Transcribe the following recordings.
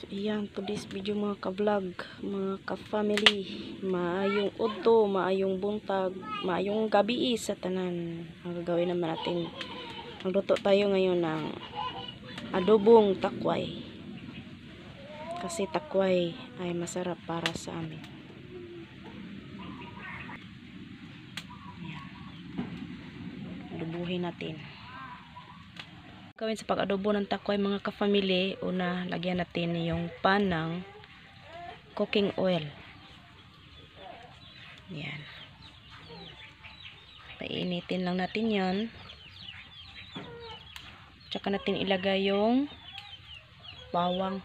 Ayan, today's video mga ka-vlog, mga ka-family, maayong udto, maayong buntag, maayong gabi sa tanan. Ang gagawin naman natin, magluto tayo ngayon ng adobong takway. Kasi takway ay masarap para sa amin. Ayan. Adobuhin natin. Gawin sa pag-adobo ng takway mga ka-family, una lagyan natin yung pan ng cooking oil. Yan. Painitin lang natin yan. Tsaka natin ilagay yung bawang,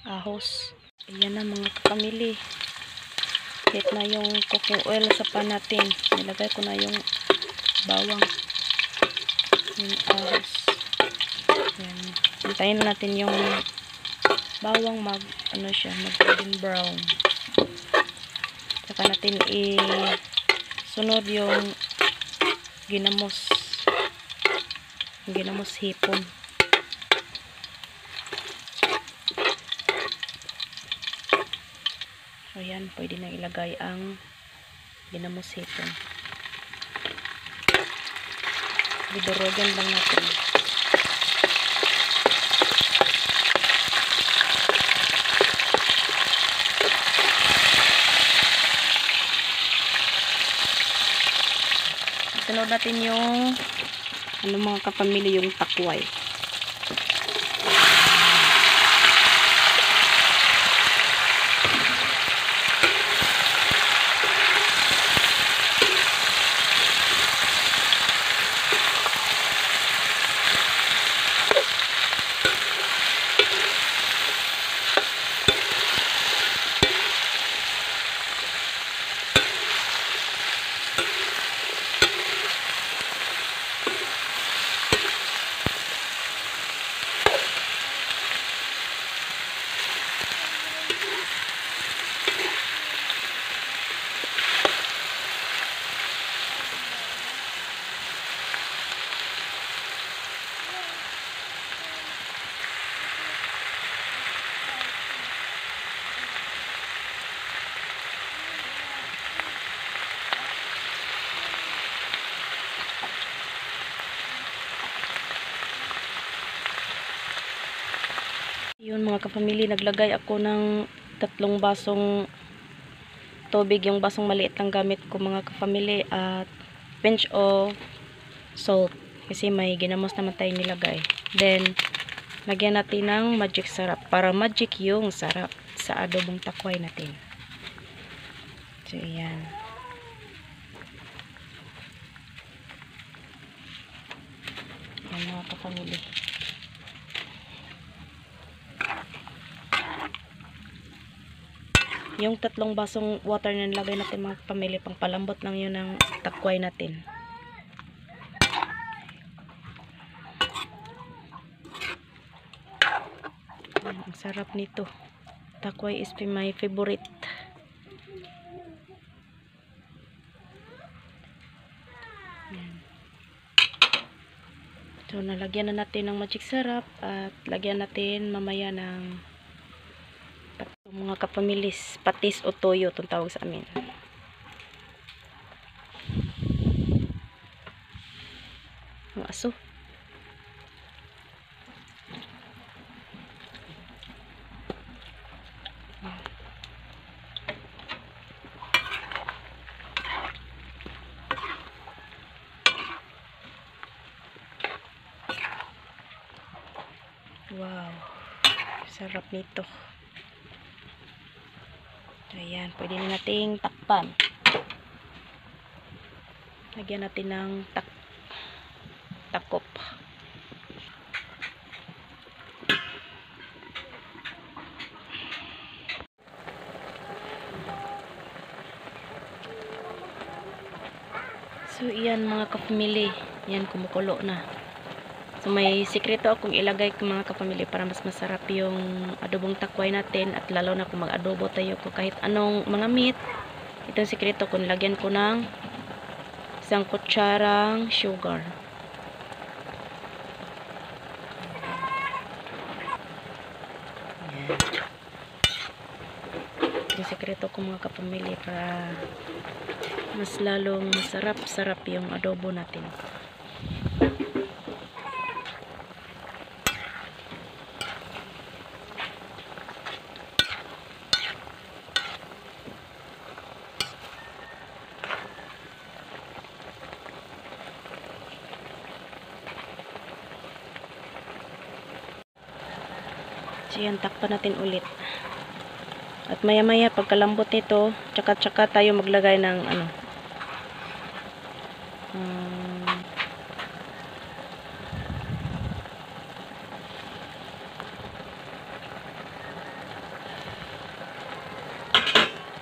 ahos. Ayan na mga ka-family. Hit na yung cooking oil sa pan natin. Nilagay ko na yung bawang, yung ahos. Yan. Hintayin natin yung bawang mag golden brown. Saka natin sunod yung ginamos. Yung ginamos hipon. So yan, pwede na ilagay ang ginamos hipon. Didorogan lang natin. Sunod natin yung mga kapamilya, yung takway. Yun mga kapamilya, naglagay ako ng 3 basong tubig. Yung basong maliit lang gamit ko mga kapamilya, at pinch of salt. Kasi may ginamos naman tayo nilagay. Then, lagyan natin ng magic sarap. Para magic yung sarap sa adobong takway natin. So, ayan. Ayan mga kapamilya. Yung 3 basong water na nilagay natin mga kapamilya, pang palambot lang yun ng takway natin. Ang sarap nito. Takway is my favorite. So, nalagyan na natin ng magic sarap at lagyan natin mamaya ng mga kapamilis, patis o toyo itong tawag sa amin. Ang aso. Wow, sarap nito. Ayan, pwede na nating takpan. Lagyan natin ng takop. So, iyan mga kapamilya. Yan, kumukulo na. So, may sikreto akong ilagay ko mga kapamilya para mas masarap yung adobong takway natin, at lalo na kung mag-adobo tayo ko kahit anong mga meat. Itong sikreto ko, nilagyan ko ng 1 kutsarang sugar. Yan. Yung sekreto ko mga kapamilya para mas lalong masarap-sarap yung adobo natin. So yan, takpan natin ulit. At maya-maya pagkalambot nito, tsaka-tsaka tayo maglagay ng ano.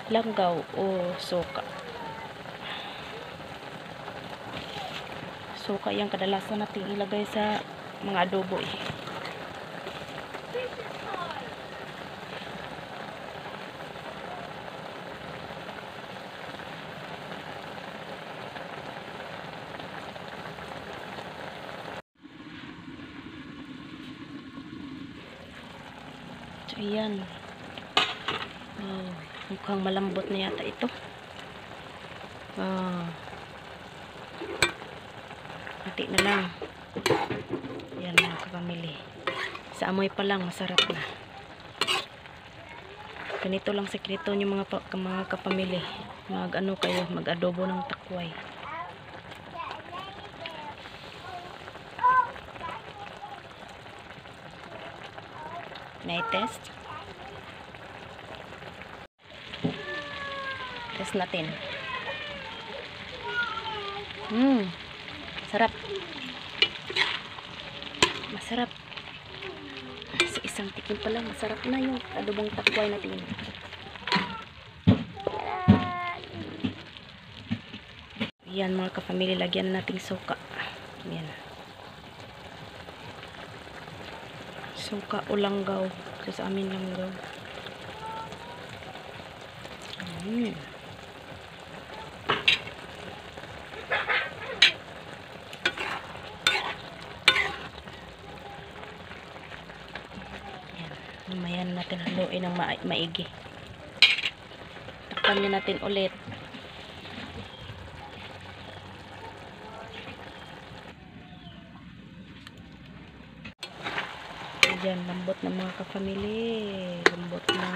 Langgaw o suka. Suka yung kadalasan natin ilagay sa mga adobo eh. So, ayan. Oh, mukhang malambot na yata ito. Hati na lang. Yan mga kapamilya. Sa amoy pa lang, masarap na. Ganito lang sekreto nyo mga kapamilya. Mag-ano kayo, mag-adobo ng takway. Na-test. Test natin. Sarap. Masarap. Sa isang tikim pa lang, masarap na yung adobong takway natin. Yan mga kapamilya, lagyan nating suka. Yan. Suka o langgaw. Sa amin langgaw. Mamayan natin haluin ng maigi. Takpan niya natin ulit. Ayan, lambot na mga kapamilya. Lambot na.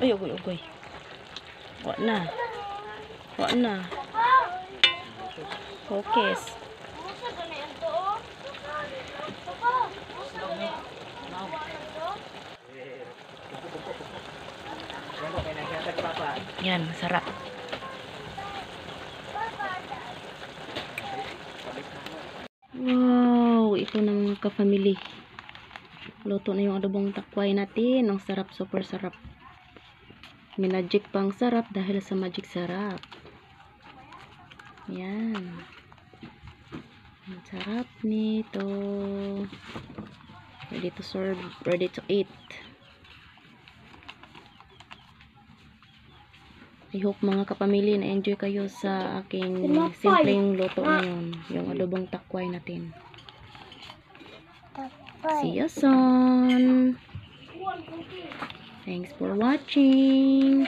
Ay, ugoy. Wa na. Focus. Yan, masarap. Wow, ito na mga ka-family. Luto na yung adobong takway natin. Ang sarap, super sarap. May magic pang sarap dahil sa magic sarap. Yan. Ang sarap nito. Ready to serve, ready to eat. I hope mga kapamilya na enjoy kayo sa aking simpleng luto ngayon. Yung adobong takway natin. See you soon. Thanks for watching.